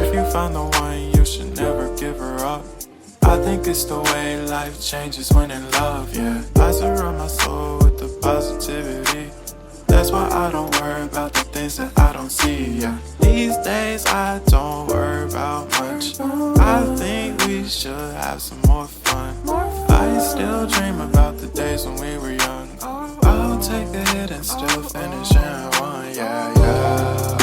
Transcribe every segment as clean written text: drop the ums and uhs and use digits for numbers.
If you found the one, you should never give her up. I think it's the way life changes when in love, yeah. I surround my soul with the positivity. That's why I don't worry about the things that I don't see, yeah. These days I don't worry about much. I think we should have some more fun. I still dream about the days when we were young. I'll take a hit and still finish in one, yeah, yeah.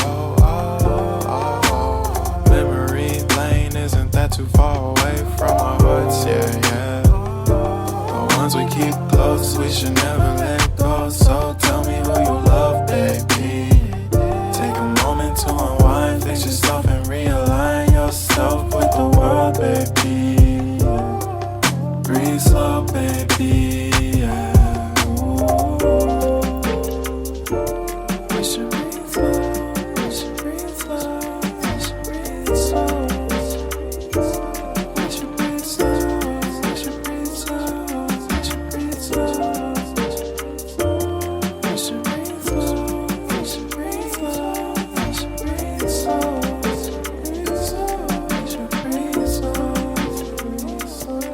Memory lane isn't that too far away from our hearts, yeah, yeah. The ones we keep close, we should never let go. So tell me who you love, baby. Take a moment to unwind, fix yourself and realign yourself with the world, baby. Breathe slow, baby, yeah. We should breathe slow, we should breathe slow, we should breathe slow. We should breathe slow, we should breathe slow, we should breathe slow. We should breathe slow, we should breathe slow, we should breathe slow. We should breathe slow, breathe slow.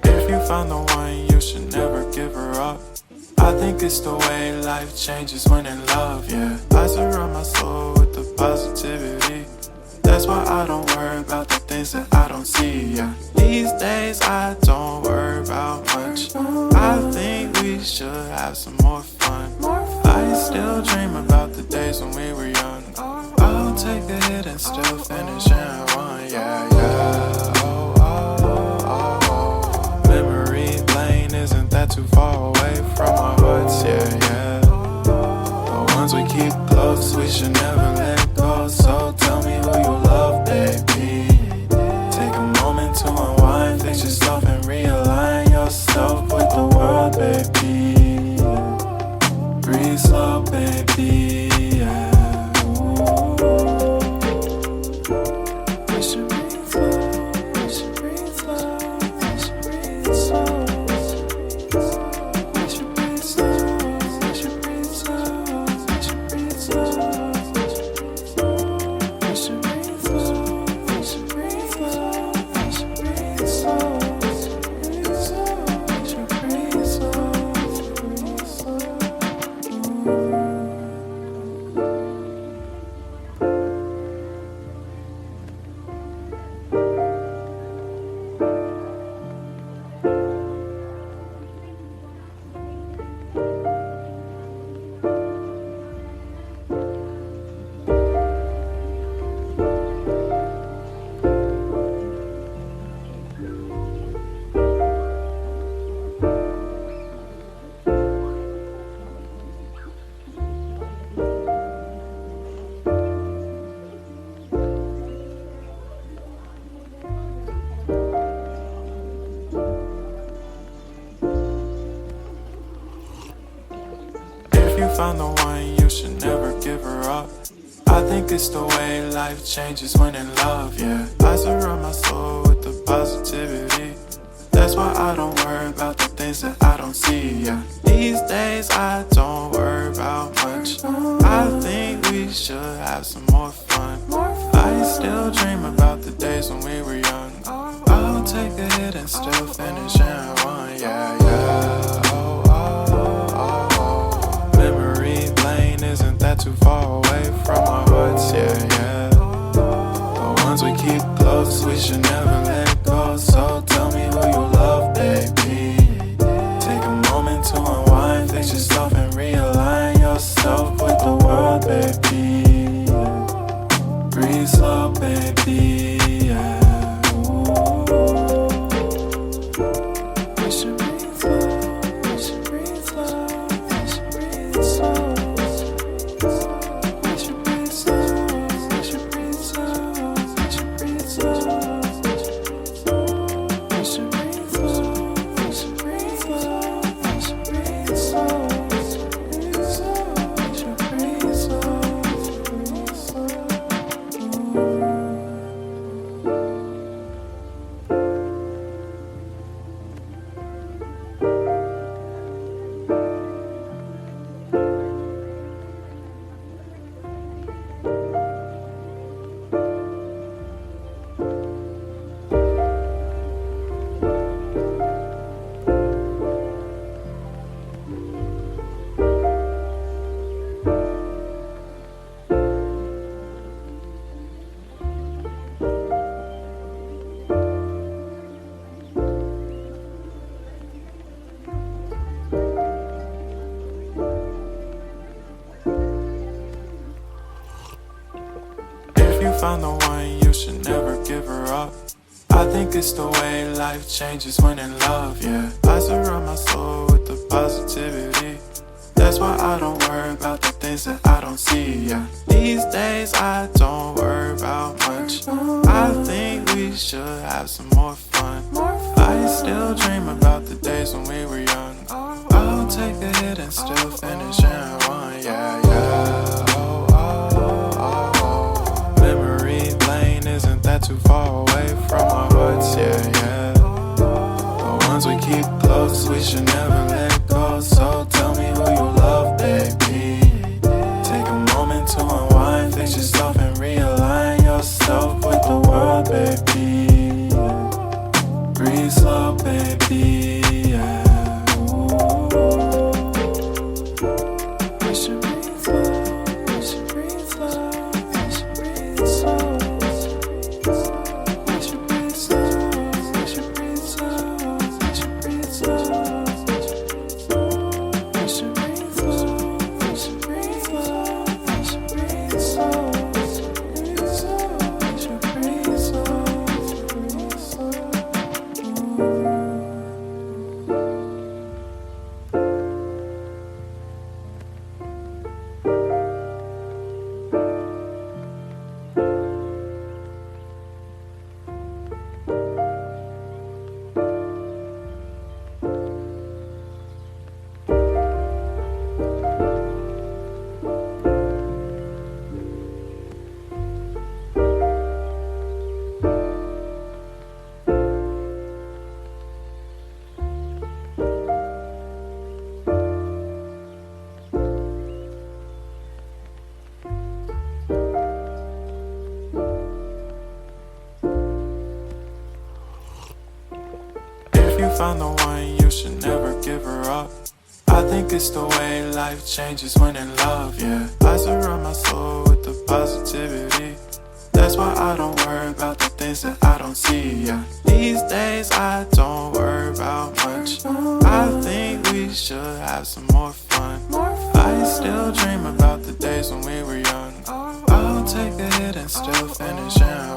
If you found the one, you should never give her up. I think it's the way life changes when in love, yeah. I surround my soul with the positivity. That's why I don't worry about the things that I don't see, yeah. These days I don't worry about much. I think we should have some more fun. I still dream about the days when we were young. I'll take a hit and still finish in one, yeah, yeah. Memory lane isn't that too far away from our hearts, yeah, yeah. The ones we keep close, we should never let go. So tell me who you love, baby. Take a moment to unwind, fix yourself and realign yourself with the world, baby. Breathe slow, baby, yeah. We should breathe slow, we should breathe slow, we should breathe slow. We should breathe slow, we should breathe slow, we should breathe slow. We should breathe slow, we should breathe slow, we should breathe slow. We should breathe slow, breathe slow. If you found the one, you should never give her up. I think it's the way life changes when in love, yeah. I surround my soul with the positivity. That's why I don't worry about the things that I don't see, yeah. These days I don't worry about much. I think we should have some more fun. I still dream about the days when we were young. I'll take a hit and still finish in one, yeah, yeah. Memory lane isn't that too far away from our hearts, yeah, yeah. The ones we keep close, we should never let go. So tell me who you love, baby. Take a moment to unwind, fix yourself and realign yourself with the world, baby. found the one, you should never give her up. I think it's the way life changes when in love, yeah. I surround my soul with the positivity. That's why I don't worry about the things that I don't see, yeah. These days I don't worry about much. I think we should have some more fun. I still dream about the days when we were young. I'll take a hit and still finish in one, yeah, yeah. Oh, oh, oh, oh. Memory lane isn't that too far away from our hearts, yeah, yeah. The ones we keep close, we should never let go. So tell me who you love, baby. Take a moment to unwind, fix yourself and realign yourself with the world, baby. Breathe slow, baby, yeah. We should breathe slow, we should breathe slow, we should breathe slow. We should breathe slow, we should breathe slow, we should breathe slow. We should breathe slow, we should breathe slow, we should breathe slow, we should breathe slow, we should breathe slow, breathe slow. If you found the one, you should never give her up. I think it's the way life changes when in love, yeah. I surround my soul with the positivity. That's why I don't worry about the things that I don't see, yeah. These days I don't worry about much. I think we should have some more fun. I still dream about the days when we were young. I'll take a hit and still finish in